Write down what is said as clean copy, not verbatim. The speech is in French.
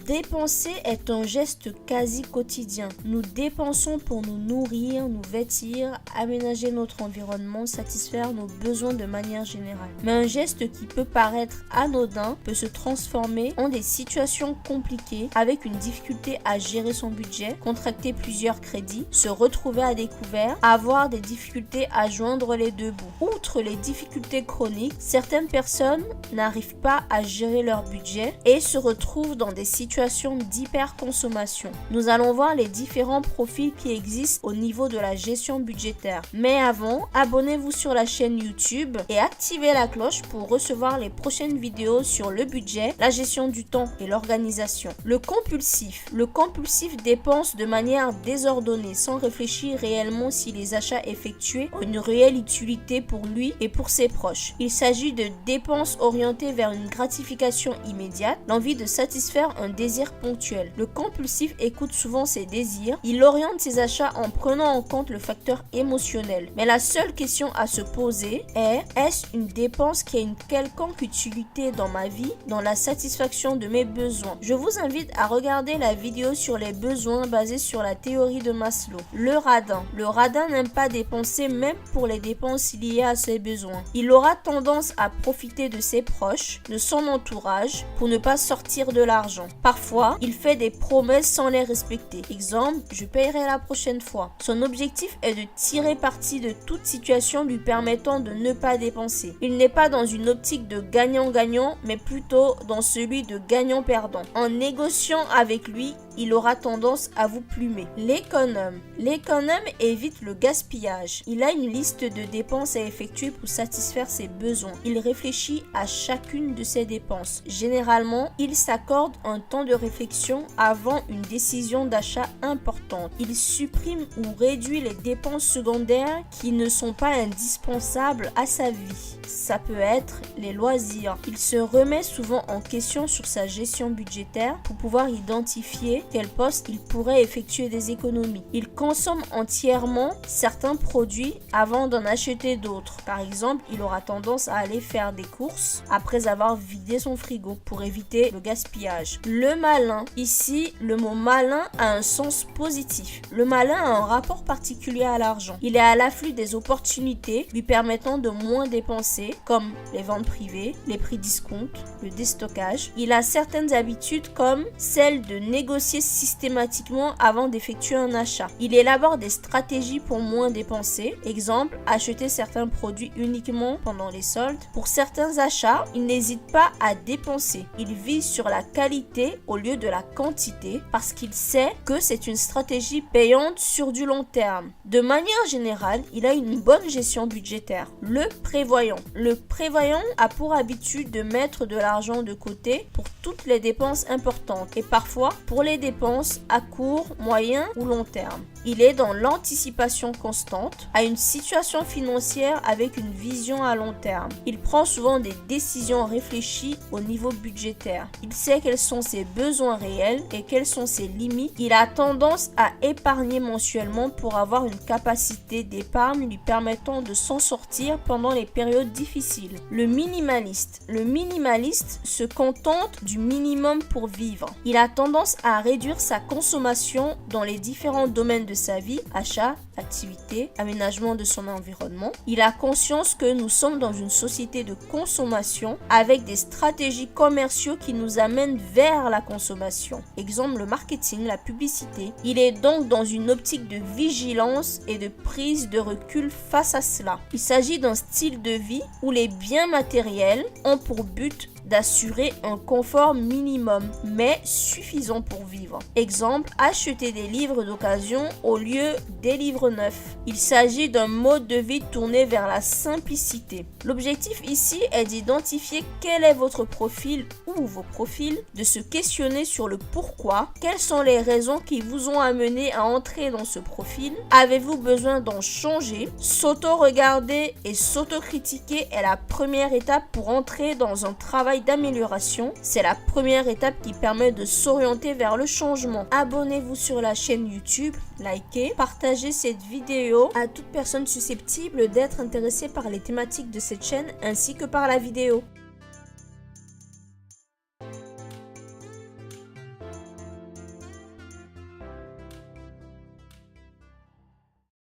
Dépenser est un geste quasi quotidien. Nous dépensons pour nous nourrir, nous vêtir, aménager notre environnement, satisfaire nos besoins de manière générale. Mais un geste qui peut paraître anodin peut se transformer en des situations compliquées avec une difficulté à gérer son budget, contracter plusieurs crédits, se retrouver à découvert, avoir des difficultés à joindre les deux bouts. Outre les difficultés chroniques, certaines personnes n'arrivent pas à gérer leur budget et se retrouvent dans des situations d'hyperconsommation. Nous allons voir les différents profils qui existent au niveau de la gestion budgétaire. Mais avant, abonnez-vous sur la chaîne YouTube et activez la cloche pour recevoir les prochaines vidéos sur le budget, la gestion du temps et l'organisation. Le compulsif. Le compulsif dépense de manière désordonnée sans réfléchir réellement si les achats effectués ont une réelle utilité pour lui et pour ses proches. Il s'agit de dépenses orientées vers une gratification immédiate, l'envie de satisfaire un désir ponctuel. Le compulsif écoute souvent ses désirs, il oriente ses achats en prenant en compte le facteur émotionnel. Mais la seule question à se poser est: est-ce une dépense qui a une quelconque utilité dans ma vie, dans la satisfaction de mes besoins? Je vous invite à regarder la vidéo sur les besoins basée sur la théorie de Maslow. Le radin. Le radin n'aime pas dépenser même pour les dépenses liées à ses besoins. Il aura tendance à profiter de ses proches, de son entourage, pour ne pas sortir de l'argent. Parfois, il fait des promesses sans les respecter. Exemple, je paierai la prochaine fois. Son objectif est de tirer parti de toute situation lui permettant de ne pas dépenser. Il n'est pas dans une optique de gagnant-gagnant, mais plutôt dans celui de gagnant-perdant. En négociant avec lui, il aura tendance à vous plumer. L'économe. L'économe évite le gaspillage. Il a une liste de dépenses à effectuer pour satisfaire ses besoins. Il réfléchit à chacune de ses dépenses. Généralement, il s'accorde un temps de réflexion avant une décision d'achat importante. Il supprime ou réduit les dépenses secondaires qui ne sont pas indispensables à sa vie. Ça peut être les loisirs. Il se remet souvent en question sur sa gestion budgétaire pour pouvoir identifier quel poste il pourrait effectuer des économies. Il consomme entièrement certains produits avant d'en acheter d'autres. Par exemple, il aura tendance à aller faire des courses après avoir vidé son frigo pour éviter le gaspillage. Le malin. Ici, le mot malin a un sens positif. Le malin a un rapport particulier à l'argent. Il est à l'afflux des opportunités lui permettant de moins dépenser, comme les ventes privées, les prix discount, le déstockage. Il a certaines habitudes comme celle de négocier systématiquement avant d'effectuer un achat. Il élabore des stratégies pour moins dépenser. Exemple, acheter certains produits uniquement pendant les soldes. Pour certains achats, il n'hésite pas à dépenser. Il vise sur la qualité au lieu de la quantité parce qu'il sait que c'est une stratégie payante sur du long terme. De manière générale, il a une bonne gestion budgétaire. Le prévoyant. Le prévoyant a pour habitude de mettre de l'argent de côté pour toutes les dépenses importantes et parfois pour les dépenses à court, moyen ou long terme. Il est dans l'anticipation constante à une situation financière avec une vision à long terme. Il prend souvent des décisions réfléchies au niveau budgétaire. Il sait quels sont ses besoins réels et quelles sont ses limites. Il a tendance à épargner mensuellement pour avoir une capacité d'épargne lui permettant de s'en sortir pendant les périodes difficiles. Le minimaliste. Le minimaliste se contente du minimum pour vivre. Il a tendance à réduire sa consommation dans les différents domaines de sa vie, achat, activité, aménagement de son environnement. Il a conscience que nous sommes dans une société de consommation avec des stratégies commerciaux qui nous amènent vers la consommation. Exemple, le marketing, la publicité. Il est donc dans une optique de vigilance et de prise de recul face à cela. Il s'agit d'un style de vie où les biens matériels ont pour but d'assurer un confort minimum, mais suffisant pour vivre. Exemple, acheter des livres d'occasion au lieu des livres neufs. Il s'agit d'un mode de vie tourné vers la simplicité. L'objectif ici est d'identifier quel est votre profil ou vos profils, de se questionner sur le pourquoi, quelles sont les raisons qui vous ont amené à entrer dans ce profil, avez-vous besoin d'en changer, s'auto-regarder et s'auto-critiquer est la première étape pour entrer dans un travail d'amélioration. C'est la première étape qui permet de s'orienter vers le changement. Abonnez-vous sur la chaîne YouTube, likez, partagez cette vidéo à toute personne susceptible d'être intéressée par les thématiques de cette chaîne ainsi que par la vidéo.